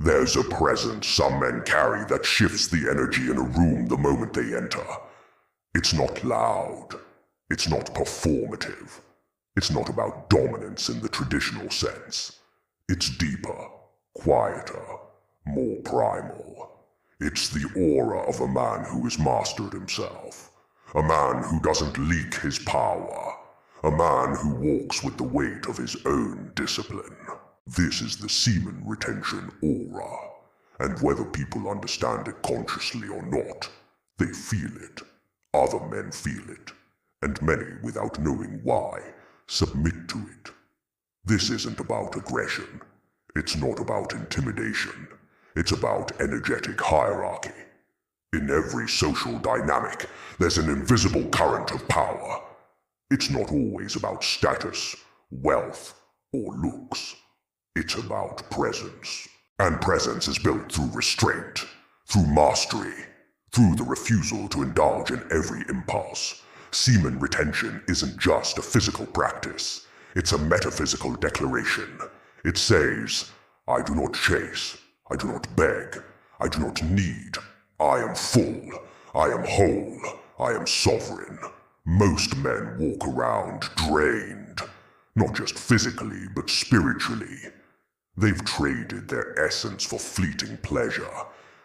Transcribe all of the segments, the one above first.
There's a presence some men carry that shifts the energy in a room the moment they enter. It's not loud. It's not performative. It's not about dominance in the traditional sense. It's deeper, quieter, more primal. It's the aura of a man who has mastered himself. A man who doesn't leak his power. A man who walks with the weight of his own discipline. This is the semen retention aura, and whether people understand it consciously or not, they feel it. Other men feel it, and many, without knowing why, submit to it. This isn't about aggression. It's not about intimidation. It's about energetic hierarchy. In every social dynamic, there's an invisible current of power. It's not always about status, wealth, or looks. It's about presence. And presence is built through restraint, through mastery, through the refusal to indulge in every impulse. Semen retention isn't just a physical practice. It's a metaphysical declaration. It says, I do not chase, I do not beg, I do not need. I am full, I am whole, I am sovereign. Most men walk around drained, not just physically, but spiritually. They've traded their essence for fleeting pleasure.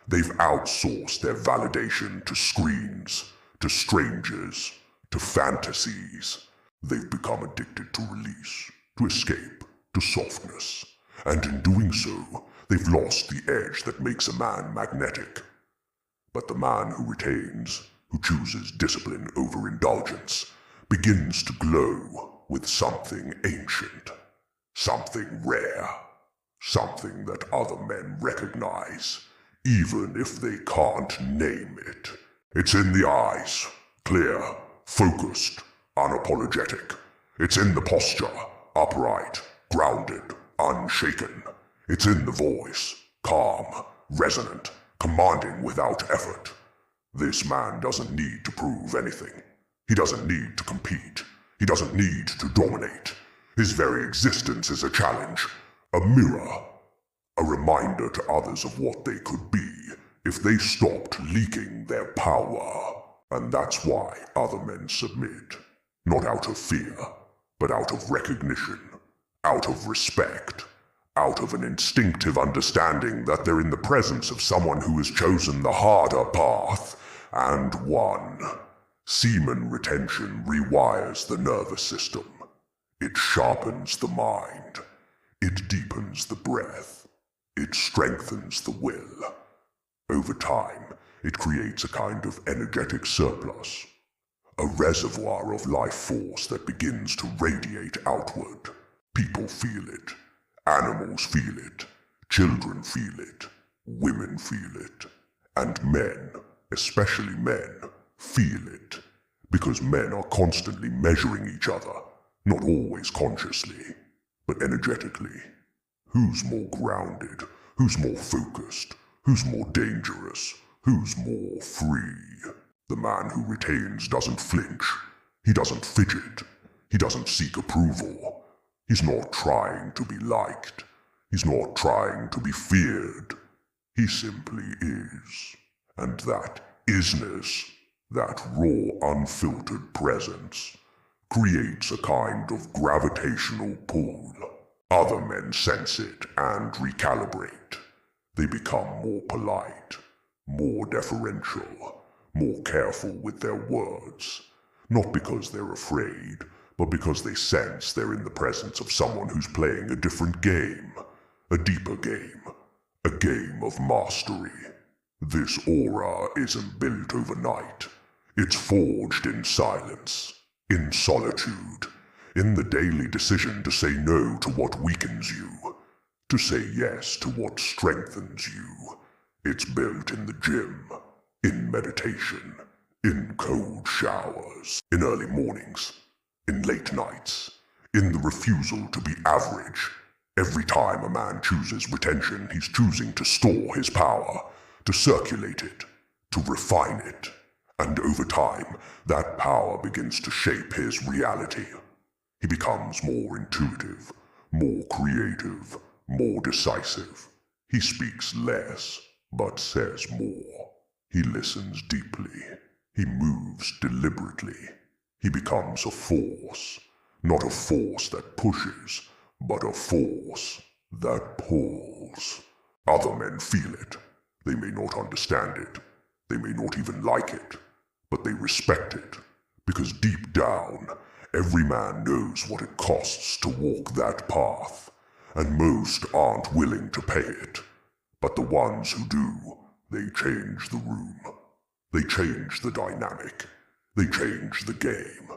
They've outsourced their validation to screens, to strangers, to fantasies. They've become addicted to release, to escape, to softness. And in doing so, they've lost the edge that makes a man magnetic. But the man who retains, who chooses discipline over indulgence, begins to glow with something ancient, something rare, something that other men recognize, even if they can't name it. It's in the eyes, clear, focused, unapologetic. It's in the posture, upright, grounded, unshaken. It's in the voice, calm, resonant, commanding without effort. This man doesn't need to prove anything. He doesn't need to compete. He doesn't need to dominate. His very existence is a challenge, a mirror, a reminder to others of what they could be if they stopped leaking their power. And that's why other men submit, not out of fear, but out of recognition, out of respect, out of an instinctive understanding that they're in the presence of someone who has chosen the harder path and won. Semen retention rewires the nervous system. It sharpens the mind. It deepens the breath. It strengthens the will. Over time, it creates a kind of energetic surplus, a reservoir of life force that begins to radiate outward. People feel it. Animals feel it. Children feel it. Women feel it. And men, especially men, feel it. Because men are constantly measuring each other, not always consciously, but energetically. Who's more grounded? Who's more focused? Who's more dangerous? Who's more free? The man who retains doesn't flinch. He doesn't fidget. He doesn't seek approval. He's not trying to be liked. He's not trying to be feared. He simply is. And that isness, that raw, unfiltered presence, creates a kind of gravitational pull. Other men sense it and recalibrate. They become more polite, more deferential, more careful with their words, not because they're afraid, but because they sense they're in the presence of someone who's playing a different game, a deeper game, a game of mastery. This aura isn't built overnight. It's forged in silence, in solitude, in the daily decision to say no to what weakens you, to say yes to what strengthens you. It's built in the gym, in meditation, in cold showers, in early mornings, in late nights, in the refusal to be average. Every time a man chooses retention, he's choosing to store his power, to circulate it, to refine it. And over time, that power begins to shape his reality. He becomes more intuitive, more creative, more decisive. He speaks less, but says more. He listens deeply. He moves deliberately. He becomes a force, not a force that pushes, but a force that pulls. Other men feel it. They may not understand it. They may not even like it, but they respect it, because deep down, every man knows what it costs to walk that path, and most aren't willing to pay it. But the ones who do, they change the room. They change the dynamic. They change the game.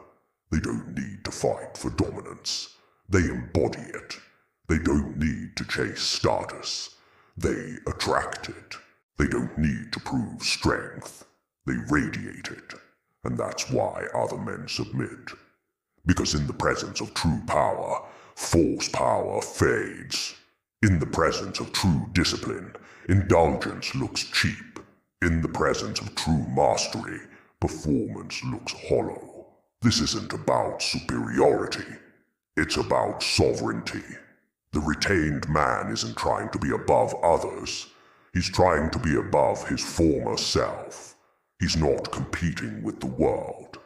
They don't need to fight for dominance. They embody it. They don't need to chase status. They attract it. They don't need to prove strength. They radiate it. And that's why other men submit. Because in the presence of true power, false power fades. In the presence of true discipline, indulgence looks cheap. In the presence of true mastery, performance looks hollow. This isn't about superiority. It's about sovereignty. The retained man isn't trying to be above others. He's trying to be above his former self. He's not competing with the world.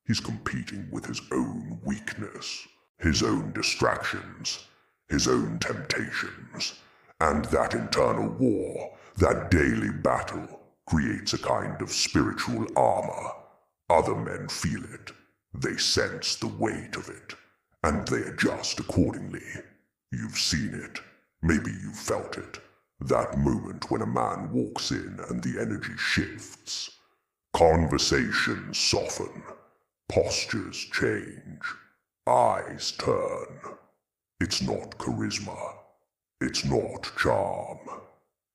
He's competing with his own weakness, his own distractions, his own temptations. And that internal war, that daily battle, creates a kind of spiritual armor. Other men feel it. They sense the weight of it, and they adjust accordingly. You've seen it. Maybe you've felt it. That moment when a man walks in and the energy shifts. Conversations soften. Postures change. Eyes turn. It's not charisma. It's not charm.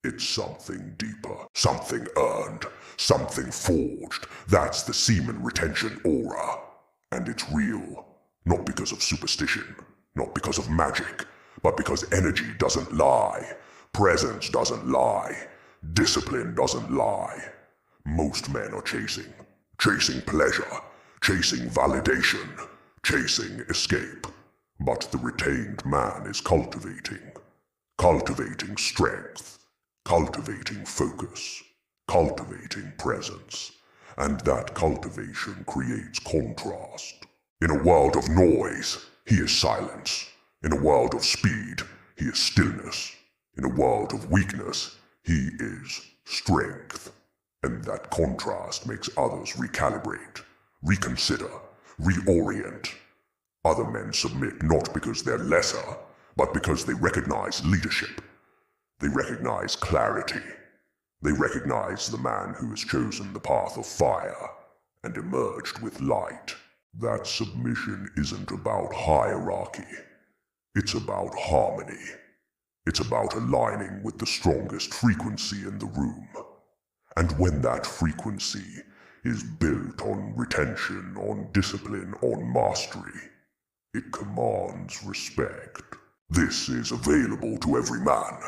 It's something deeper, something earned, something forged. That's the semen retention aura. And it's real. Not because of superstition, not because of magic, but because energy doesn't lie. Presence doesn't lie. Discipline doesn't lie. Most men are chasing pleasure, chasing validation, chasing escape. But the retained man is cultivating strength, cultivating focus, cultivating presence. And that cultivation creates contrast. In a world of noise, he is silence. In a world of speed, he is stillness. In a world of weakness, he is strength. And that contrast makes others recalibrate, reconsider, reorient. Other men submit not because they're lesser, but because they recognize leadership. They recognize clarity. They recognize the man who has chosen the path of fire and emerged with light. That submission isn't about hierarchy. It's about harmony. It's about aligning with the strongest frequency in the room. And when that frequency is built on retention, on discipline, on mastery, it commands respect. This is available to every man.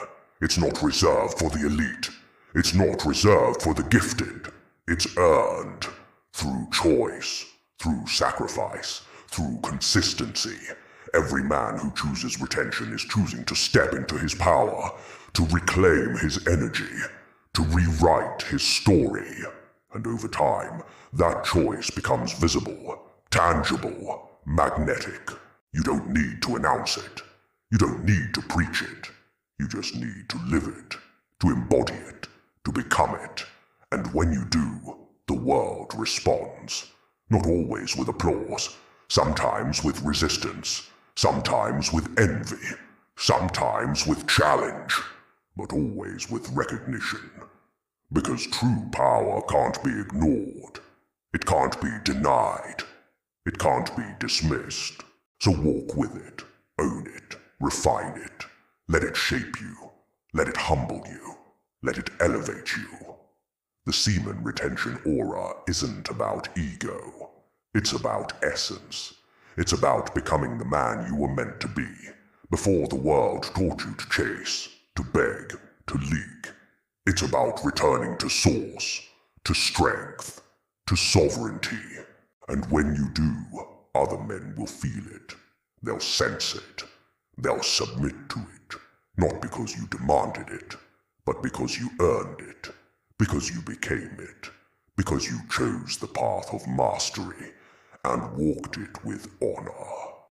It's not reserved for the elite. It's not reserved for the gifted. It's earned through choice, through sacrifice, through consistency. Every man who chooses retention is choosing to step into his power, to reclaim his energy, to rewrite his story. And over time, that choice becomes visible, tangible, magnetic. You don't need to announce it. You don't need to preach it. You just need to live it, to embody it, to become it. And when you do, the world responds. Not always with applause, sometimes with resistance, sometimes with envy, sometimes with challenge, but always with recognition. Because true power can't be ignored. It can't be denied. It can't be dismissed. So walk with it, own it, refine it. Let it shape you. Let it humble you. Let it elevate you. The semen retention aura isn't about ego. It's about essence. It's about becoming the man you were meant to be, before the world taught you to chase, to beg, to leak. It's about returning to source, to strength, to sovereignty. And when you do, other men will feel it. They'll sense it. They'll submit to it. Not because you demanded it, but because you earned it, because you became it, because you chose the path of mastery and walked it with honor.